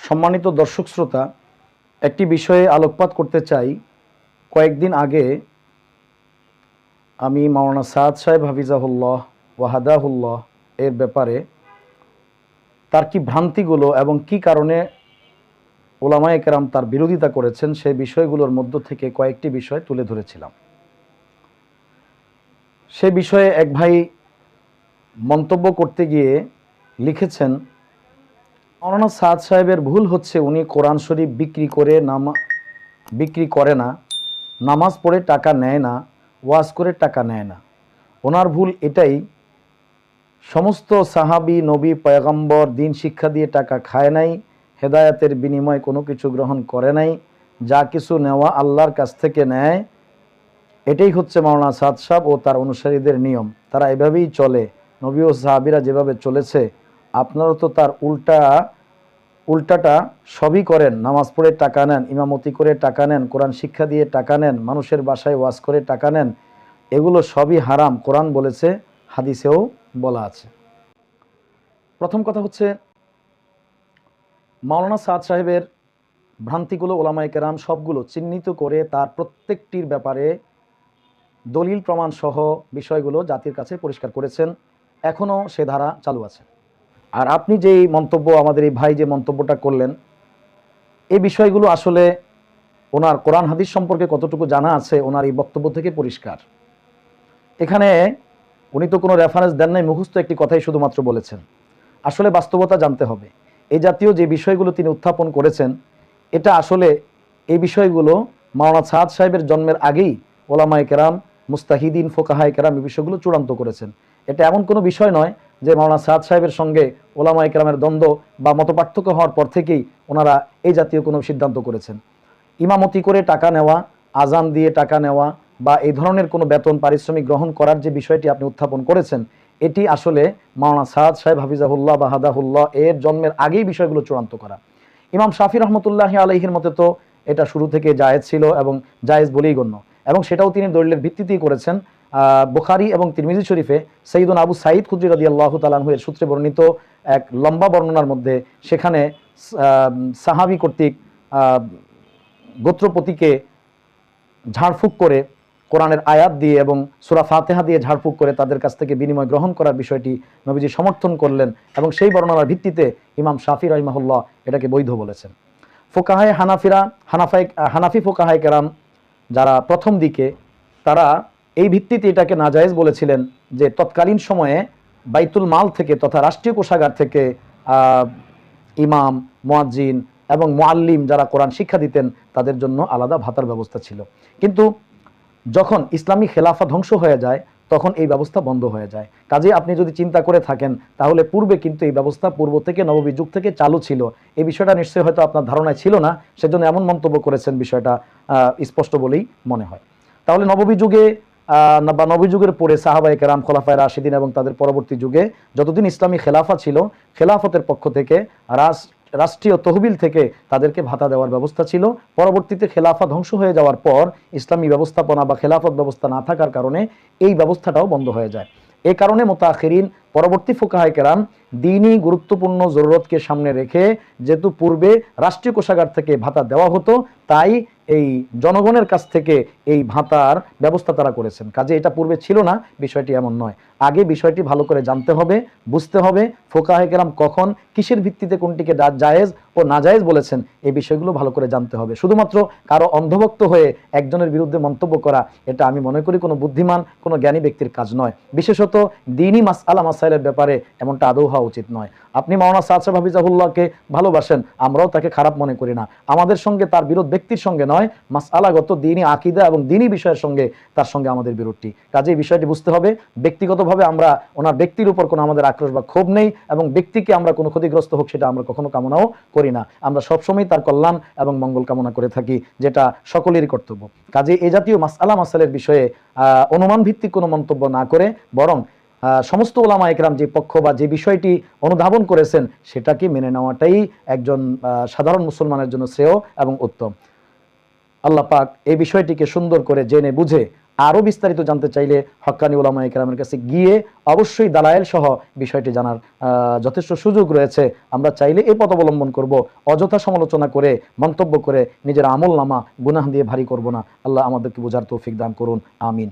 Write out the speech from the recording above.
সম্মানিত দর্শক শ্রোতা, একটি বিষয়ে আলোকপাত করতে চাই। কয়েকদিন আগে আমি মাওলানা সাদ সাহেব হাফিজাহুল্লাহ ওয়াহাদাহুল্লাহ এর ব্যাপারে তার কি ভ্রান্তিগুলো এবং কি কারণে ওলামায়ে কেরাম তার বিরোধিতা করেছেন সেই বিষয়গুলোর মধ্য থেকে কয়েকটি বিষয় তুলে ধরেছিলাম। সে বিষয়ে এক ভাই মন্তব্য করতে গিয়ে লিখেছেন, মাওলানা সাদ সাহেবের ভুল হচ্ছে উনি কোরআন শরীফ বিক্রি করে না, নামাজ পড়ে টাকা নেয় না, ওয়াজ করে টাকা নেয় না। ওনার ভুল এটাই, সমস্ত সাহাবী নবী পয়গম্বর দিন শিক্ষা দিয়ে টাকা খায় নাই, হেদায়াতের বিনিময়ে কোনো কিছু গ্রহণ করে নাই, যা কিছু নেওয়া আল্লাহর কাছ থেকে নেয়। এটাই হচ্ছে মাওলানা সাদ সাহেব ও তার অনুসারীদের নিয়ম। তারা এভাবেই চলে, নবী ও সাহাবীরা যেভাবে চলেছে আপনারা তো তার উল্টাটা সবই করেন। নামাজ পড়ে টাকা নেন, ইমামতি করে টাকা নেন, কোরআন শিক্ষা দিয়ে টাকা নেন, মানুষের বাসায় ওয়াজ করে টাকা নেন। এগুলো সবই হারাম, কোরআন বলেছে, হাদিসেও বলা আছে। প্রথম কথা হচ্ছে, মাওলানা সাদ সাহেবের ভ্রান্তিগুলো ওলামায়ে কেরাম সবগুলো চিহ্নিত করে তার প্রত্যেকটির ব্যাপারে দলিল প্রমাণ সহ বিষয়গুলো জাতির কাছে পরিষ্কার করেছেন। এখনও সে ধারা চালু আছে। আর আপনি যেই মন্তব্য, আমাদের এই ভাই যে মন্তব্যটা করলেন, এই বিষয়গুলো আসলে ওনার কোরআন হাদিস সম্পর্কে কতটুকু জানা আছে ওনার এই বক্তব্য থেকে পরিষ্কার। এখানে উনি তো কোনো রেফারেন্স দেন নাই, মুখস্থ একটি কথাই শুধুমাত্র বলেছেন। আসলে বাস্তবতা জানতে হবে। এই জাতীয় যে বিষয়গুলো তিনি উত্থাপন করেছেন, এটা আসলে এই বিষয়গুলো মাওলানা সাদ সাহেবের জন্মের আগেই ওলামায়ে কেরাম, মুস্তাহিদিন, ফোকাহায়ে কেরাম এই বিষয়গুলো চূড়ান্ত করেছেন। এটা এমন কোনো বিষয় নয় যে মাওলানা সাদ সাহেবের সঙ্গে ওলামায়ে কেরামের দ্বন্দ্ব বা মতপার্থক্য হওয়ার পর থেকেই ওনারা এই জাতীয় কোনো সিদ্ধান্ত করেছেন। ইমামতি করে টাকা নেওয়া, আজান দিয়ে টাকা নেওয়া বা এই ধরনের কোনো বেতন পারিশ্রমিক গ্রহণ করার যে বিষয়টি আপনি উত্থাপন করেছেন, এটি আসলে মাওলানা সাদ সাহেব হাফিজাহুল্লাহ বা হাদাহুল্লাহ এর জন্মের আগেই বিষয়গুলো চূড়ান্ত করা। ইমাম শাফি রহমতুল্লাহি আলাইহির মতে তো এটা শুরু থেকে জায়েজ ছিল এবং জায়েজ বলেই গণ্য, এবং সেটাও তিনি দলিলের ভিত্তিতেই করেছেন। বুখারী এবং তিরমিজি শরীফে সাইয়্যিদুনা আবু সাঈদ খুদরী রাদিয়াল্লাহু তাআলা আনহু এর সূত্রে বর্ণিত এক লম্বা বর্ণনার মধ্যে সেখানে সাহাবী কর্তৃক গোত্রপতিকে ঝাড়ফুঁক করে কোরআনের আয়াত দিয়ে এবং সূরা ফাতিহা দিয়ে ঝাড়ফুঁক করে তাদের কাছ থেকে বিনিময় গ্রহণ করার বিষয়টি নবীজি সমর্থন করলেন, এবং সেই বর্ণনার ভিত্তিতে ইমাম শাফি রাহিমাহুল্লাহ এটাকে বৈধ বলেছেন। ফোকাহায়ে হানাফি ফোকাহায়ে কেরাম যারা প্রথম দিকে, তারা এই ভিত্তিতে এটাকে নাজায়েজ বলেছিলেন যে তৎকালীন সময়ে বাইতুল মাল থেকে তথা রাষ্ট্রীয় কোষাগার থেকে ইমাম, মুয়াজ্জিন এবং মুআল্লিম যারা কোরআন শিক্ষা দিতেন তাদের জন্য আলাদা ভাতার ব্যবস্থা ছিল। কিন্তু যখন ইসলামী খেলাফা ধ্বংস হয়ে যায় তখন এই ব্যবস্থা বন্ধ হয়ে যায়। কাজে আপনি যদি চিন্তা করে থাকেন তাহলে পূর্বে কিন্তু এই ব্যবস্থা পূর্ব থেকে নববী যুগ থেকে চালু ছিল। এই বিষয়টা নিশ্চয়ই হয়তো আপনার ধারণায় ছিল না, সেজন্য এমন মন্তব্য করেছেন, বিষয়টা স্পষ্ট বলেই মনে হয়। তাহলে নববী যুগে বা নবী যুগের পরে সাহাবায়ে কেরাম, খোলাফায়ে রাশিদিন এবং তাদের পরবর্তী যুগে যতদিন ইসলামী খেলাফা ছিল, খেলাফতের পক্ষ থেকে রাষ্ট্রীয় তহবিল থেকে তাদেরকে ভাতা দেওয়ার ব্যবস্থা ছিল। পরবর্তীতে খেলাফা ধ্বংস হয়ে যাওয়ার পর ইসলামী ব্যবস্থাপনা বা খেলাফত ব্যবস্থা না থাকার কারণে এই ব্যবস্থাটাও বন্ধ হয়ে যায়। এ কারণে মুতাআখিরিন, পরবর্তী ফুকাহায়ে কেরাম দ্বীনি গুরুত্বপূর্ণ জরুরতকে সামনে রেখে, যেহেতু পূর্বে রাষ্ট্রীয় কোষাগার থেকে ভাতা দেওয়া হতো, তাই এই জনগণের কাছ থেকে এই ভাতার ব্যবস্থা তারা করেছেন। কাজে এটা পূর্বে ছিল না, বিষয়টি এমন নয়। আগে বিষয়টি ভালো করে জানতে হবে, বুঝতে হবে, ফোকাহায়ে কেরাম কখন কিসের ভিত্তিতে কোনটিকে জায়েজ ও নাজায়েজ বলেছেন, এই বিষয়গুলো ভালো করে জানতে হবে। শুধুমাত্র কারো অন্ধভক্ত হয়ে একজনের বিরুদ্ধে মন্তব্য করা, এটা আমি মনে করি কোনো বুদ্ধিমান, কোনো জ্ঞানী ব্যক্তির কাজ নয়। বিশেষত দ্বীনি মাসাইলের ব্যাপারে এমনটা আদৌ হওয়া উচিত নয়। আপনি মাওলানা সাদ সাহেব হাফিজাহুল্লাহকে ভালোবাসেন, আমরাও তাকে খারাপ মনে করি না। আমাদের সঙ্গে তার বিরোধ ব্যক্তির সঙ্গে নয়, মাসআলাগত দ্বীনি আকীদা এবং দ্বীনি বিষয়ের সঙ্গে তার সঙ্গে আমাদের বিরোধটি। কাজে এই বিষয়টি বুঝতে হবে। ব্যক্তিগতভাবে আমরা ওনার ব্যক্তির উপর কোনো আমাদের আক্রোশ বা ক্ষোভ নেই, এবং ব্যক্তিকে আমরা কোনো ক্ষতিগ্রস্ত হোক সেটা আমরা কখনো কামনাও করি না। আমরা সবসময় তার কল্যাণ এবং মঙ্গল কামনা করে থাকি, যেটা সকলেরই কর্তব্য। কাজে এই জাতীয় মাসাইলের বিষয়ে অনুমান ভিত্তিক কোনো মন্তব্য না করে, বরং সমস্ত ওলামায়ে কেরাম যে পক্ষ বা যে বিষয়টি অনুধাবন করেছেন সেটাকে মেনে নেওয়াটাই একজন সাধারণ মুসলমানের জন্য শ্রেয় এবং উত্তম। আল্লাহ পাক এই বিষয়টিকে সুন্দর করে জেনে বুঝে আরও বিস্তারিত জানতে চাইলে হক্কানি উলামায়ে কেরামের কাছে গিয়ে অবশ্যই দালায়েল সহ বিষয়টি জানার যথেষ্ট সুযোগ রয়েছে। আমরা চাইলে এই পথ অবলম্বন করব, অযথা সমালোচনা করে মন্তব্য করে নিজের আমল নামা গুনাহ দিয়ে ভারী করব না। আল্লাহ আমাদেরকে বোঝার তৌফিক দান করুন, আমিন।